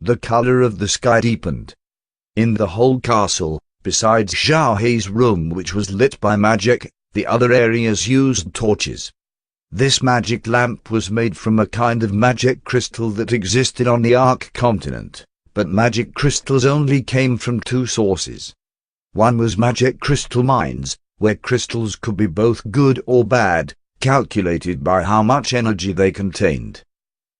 The color of the sky deepened. In the whole castle, besides Zhao Hei's room which was lit by magic, the other areas used torches. This magic lamp was made from a kind of magic crystal that existed on the Ark continent, but magic crystals only came from two sources. One was magic crystal mines, where crystals could be both good or bad, calculated by how much energy they contained.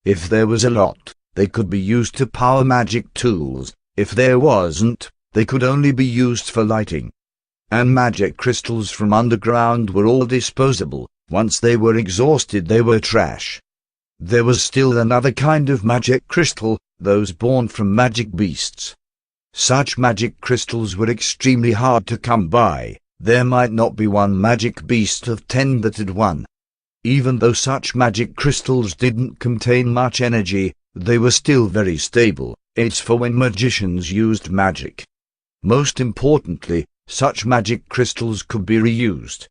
If there was a lot, they could be used to power magic tools. If there wasn't, they could only be used for lighting. And magic crystals from underground were all disposable. Once they were exhausted, they were trash. There was still another kind of magic crystal, those born from magic beasts. Such magic crystals were extremely hard to come by. There might not be one magic beast of 10 that had won. Even though such magic crystals didn't contain much energy, they were still very stable. It's for when magicians used magic. Most importantly, such magic crystals could be reused.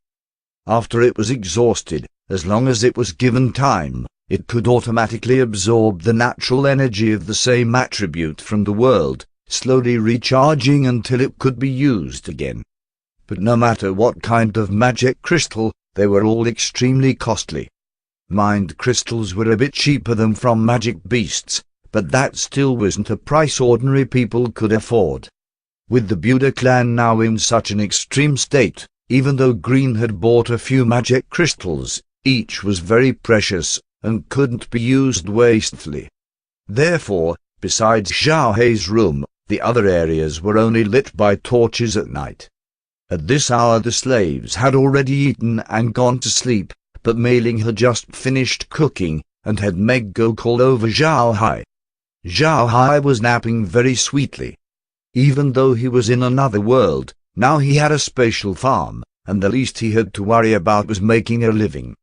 After it was exhausted, as long as it was given time, it could automatically absorb the natural energy of the same attribute from the world, slowly recharging until it could be used again. But no matter what kind of magic crystal, they were all extremely costly. Mind crystals were a bit cheaper than from magic beasts, but that still wasn't a price ordinary people could afford. With the Buda clan now in such an extreme state, even though Green had bought a few magic crystals, each was very precious and couldn't be used wastefully. Therefore, besides Zhao Hei's room, the other areas were only lit by torches at night. At this hour the slaves had already eaten and gone to sleep, but Mei Ling had just finished cooking and had Meg go call over Zhao Hai. Zhao Hai was napping very sweetly. Even though he was in another world, now he had a spatial farm, and the least he had to worry about was making a living.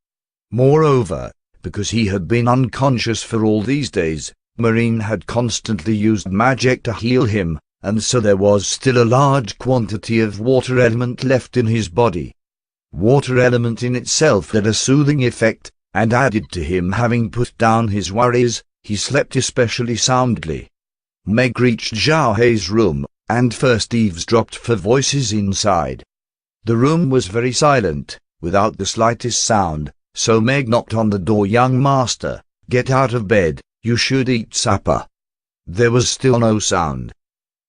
Moreover, because he had been unconscious for all these days, Marine had constantly used magic to heal him, and so there was still a large quantity of water element left in his body. Water element in itself had a soothing effect, and added to him having put down his worries, he slept especially soundly. Meg reached Zhao Hei's room, and first eavesdropped for voices inside. The room was very silent, without the slightest sound, so Meg knocked on the door. "Young master, get out of bed, you should eat supper." There was still no sound.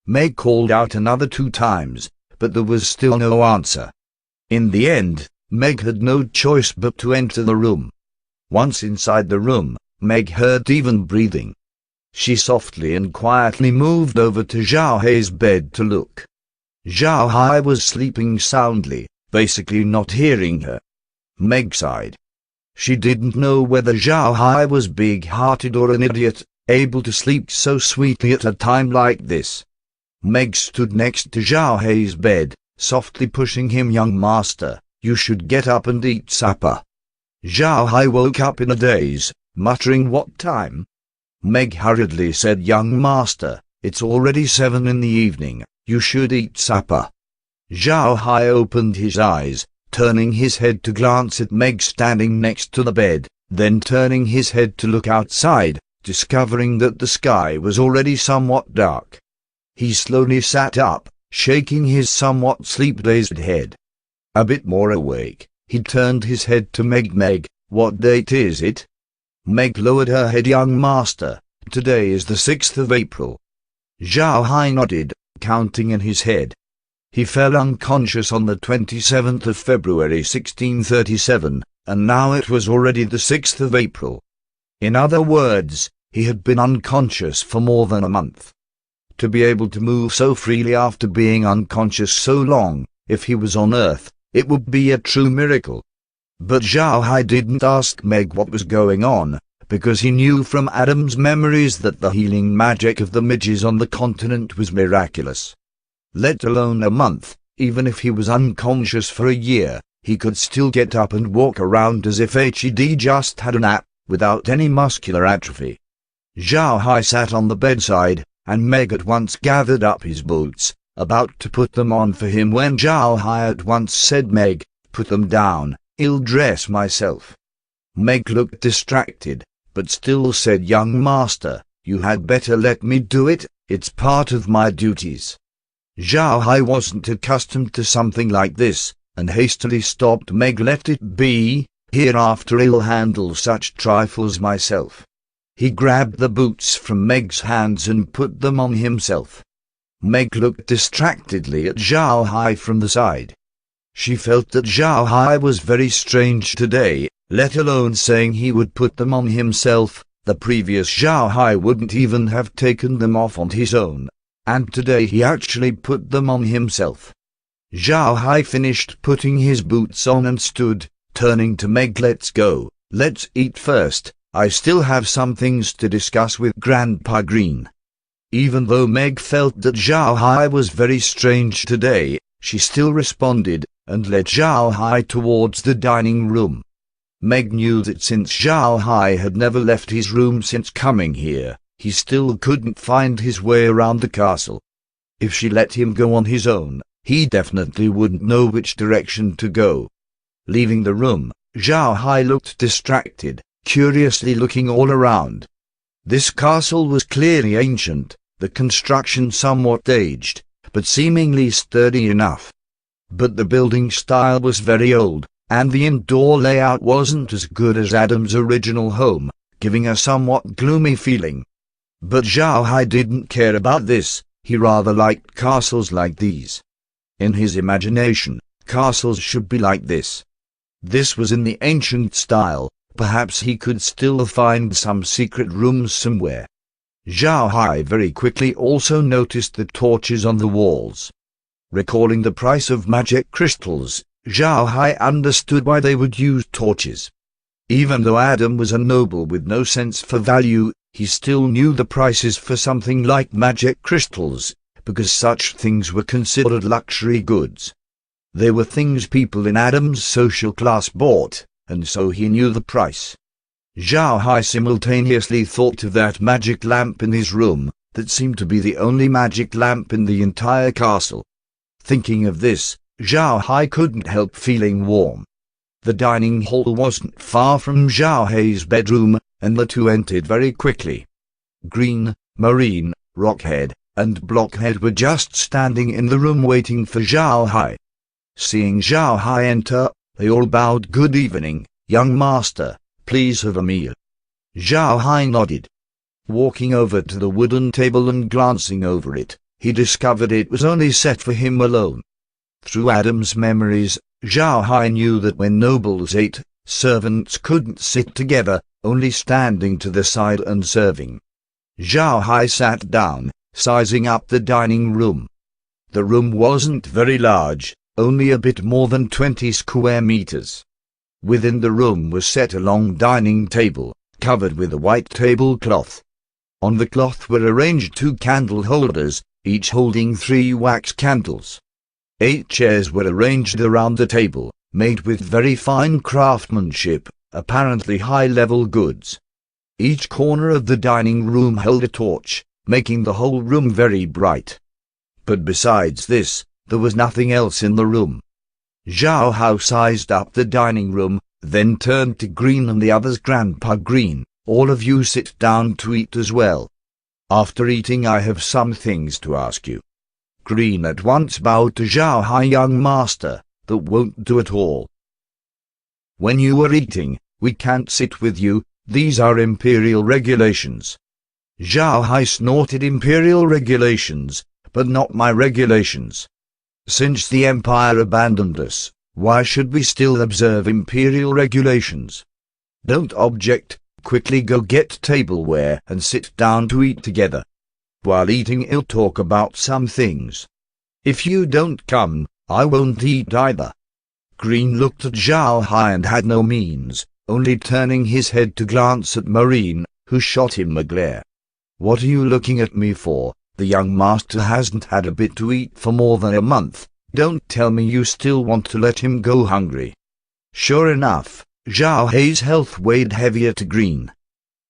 Meg called out another 2 times, but there was still no answer. In the end, Meg had no choice but to enter the room. Once inside the room, Meg heard even breathing. She softly and quietly moved over to Zhao Hei's bed to look. Zhao Hai was sleeping soundly, basically not hearing her. Meg sighed. She didn't know whether Zhao Hai was big-hearted or an idiot, able to sleep so sweetly at a time like this. Meg stood next to Zhao Hei's bed, softly pushing him. "Young master, you should get up and eat supper." Zhao Hai woke up in a daze, muttering, "What time?" Meg hurriedly said, "Young master, it's already 7 in the evening, you should eat supper." Zhao Hai opened his eyes, turning his head to glance at Meg standing next to the bed, then turning his head to look outside, discovering that the sky was already somewhat dark. He slowly sat up, shaking his somewhat sleep-dazed head. A bit more awake, he turned his head to Meg. "Meg, what date is it?" Meg lowered her head. "Young master, today is the 6th of April. Zhao Hai nodded, counting in his head. He fell unconscious on the 27th of February 1637, and now it was already the 6th of April. In other words, he had been unconscious for more than a month. To be able to move so freely after being unconscious so long, if he was on Earth, it would be a true miracle. But Zhao Hai didn't ask Meg what was going on, because he knew from Adam's memories that the healing magic of the midges on the continent was miraculous. Let alone a month, even if he was unconscious for a year, he could still get up and walk around as if he'd just had a nap, without any muscular atrophy. Zhao Hai sat on the bedside, and Meg at once gathered up his boots, about to put them on for him when Zhao Hai at once said, "Meg, put them down, I'll dress myself." Meg looked distracted, but still said, "Young master, You had better let me do it, it's part of my duties. Zhao Hai wasn't accustomed to something like this, and hastily stopped Meg. Let it be, hereafter I'll handle such trifles myself. He grabbed the boots from Meg's hands and put them on himself. Meg looked distractedly at Zhao Hai from the side. She felt that Zhao Hai was very strange today, let alone saying he would put them on himself. The previous Zhao Hai wouldn't even have taken them off on his own, and today he actually put them on himself. Zhao Hai finished putting his boots on and stood, turning to Meg. Let's go, let's eat first, I still have some things to discuss with Grandpa Green. Even though Meg felt that Zhao Hai was very strange today, she still responded, and led Zhao Hai towards the dining room. Meg knew that since Zhao Hai had never left his room since coming here, he still couldn't find his way around the castle. If she let him go on his own, he definitely wouldn't know which direction to go. Leaving the room, Zhao Hai looked distracted, curiously looking all around. This castle was clearly ancient, the construction somewhat aged, but seemingly sturdy enough. But the building style was very old, and the indoor layout wasn't as good as Adam's original home, giving a somewhat gloomy feeling. But Zhao Hai didn't care about this, he rather liked castles like these. In his imagination, castles should be like this. This was in the ancient style, perhaps he could still find some secret rooms somewhere. Zhao Hai very quickly also noticed the torches on the walls. Recalling the price of magic crystals, Zhao Hai understood why they would use torches. Even though Adam was a noble with no sense for value, he still knew the prices for something like magic crystals, because such things were considered luxury goods. They were things people in Adam's social class bought, and so he knew the price. Zhao Hai simultaneously thought of that magic lamp in his room, that seemed to be the only magic lamp in the entire castle. Thinking of this, Zhao Hai couldn't help feeling warm. The dining hall wasn't far from Zhao Hai's bedroom, and the two entered very quickly. Green, Marine, Rockhead, and Blockhead were just standing in the room waiting for Zhao Hai. Seeing Zhao Hai enter, they all bowed. Good evening, young master, please have a meal. Zhao Hai nodded. Walking over to the wooden table and glancing over it, he discovered it was only set for him alone. Through Adam's memories, Zhao Hai knew that when nobles ate, servants couldn't sit together, only standing to the side and serving. Zhao Hai sat down, sizing up the dining room. The room wasn't very large, only a bit more than 20 square meters. Within the room was set a long dining table, covered with a white tablecloth. On the cloth were arranged 2 candle holders, each holding 3 wax candles. 8 chairs were arranged around the table, made with very fine craftsmanship, apparently high-level goods. Each corner of the dining room held a torch, making the whole room very bright. But besides this, there was nothing else in the room. Zhao Hai sized up the dining room, then turned to Green and the others. Grandpa Green, all of you sit down to eat as well. After eating I have some things to ask you. Green at once bowed to Zhao Hai. Young master, that won't do at all. When you are eating, we can't sit with you, these are imperial regulations. Zhao Hai snorted. Imperial regulations, but not my regulations. Since the Empire abandoned us, why should we still observe imperial regulations? Don't object, quickly go get tableware and sit down to eat together. While eating I'll talk about some things. If you don't come, I won't eat either. Green looked at Zhao Hai and had no means, only turning his head to glance at Marine, who shot him a glare. What are you looking at me for? The young master hasn't had a bit to eat for more than a month. Don't tell me you still want to let him go hungry. Sure enough, Zhao Hai's health weighed heavier to Green.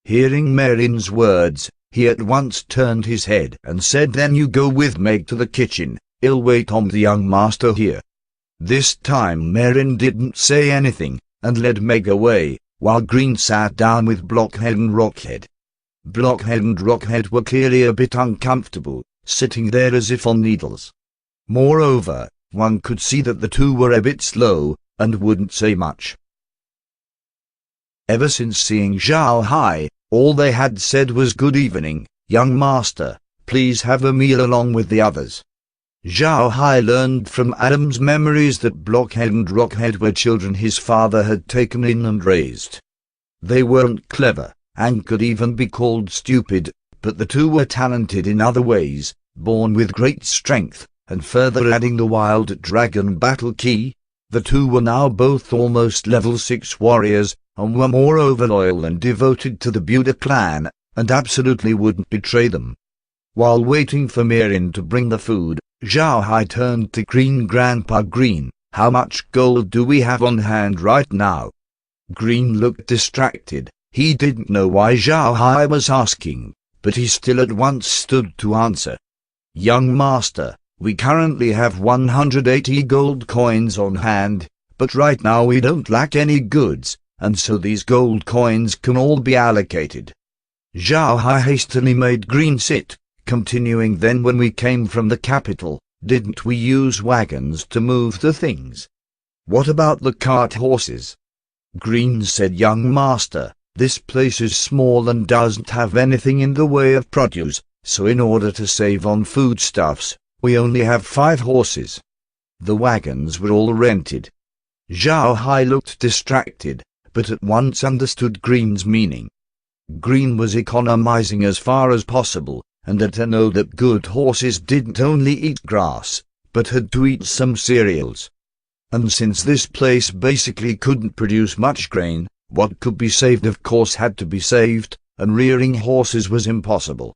Hearing Marine's words, he at once turned his head and said, then you go with Meg to the kitchen, I'll wait on the young master here. This time Marine didn't say anything, and led Meg away, while Green sat down with Blockhead and Rockhead. Blockhead and Rockhead were clearly a bit uncomfortable, sitting there as if on needles. Moreover, one could see that the two were a bit slow, and wouldn't say much. Ever since seeing Zhao Hai, all they had said was "Good evening, young master, please have a meal along with the others." Zhao Hai learned from Adam's memories that Blockhead and Rockhead were children his father had taken in and raised. They weren't clever, and could even be called stupid, but the two were talented in other ways, born with great strength, and further adding the wild dragon battle key, the two were now both almost level 6 warriors, and were moreover loyal and devoted to the Buddha clan, and absolutely wouldn't betray them. While waiting for Mirin to bring the food, Zhao Hai turned to Green. "Grandpa Green, how much gold do we have on hand right now?" Green looked distracted. He didn't know why Zhao Hai was asking, but he still at once stood to answer. "Young master, we currently have 180 gold coins on hand, but right now we don't lack any goods, and so these gold coins can all be allocated." Zhao Hai hastily made Green sit, continuing, "Then when we came from the capital, didn't we use wagons to move the things? What about the cart horses?" Green said, "Young master, this place is small and doesn't have anything in the way of produce, so in order to save on foodstuffs, we only have 5 horses. The wagons were all rented." Zhao Hai looked distracted, but at once understood Green's meaning. Green was economizing as far as possible, and had to know that good horses didn't only eat grass, but had to eat some cereals. And since this place basically couldn't produce much grain, what could be saved of course had to be saved, and rearing horses was impossible.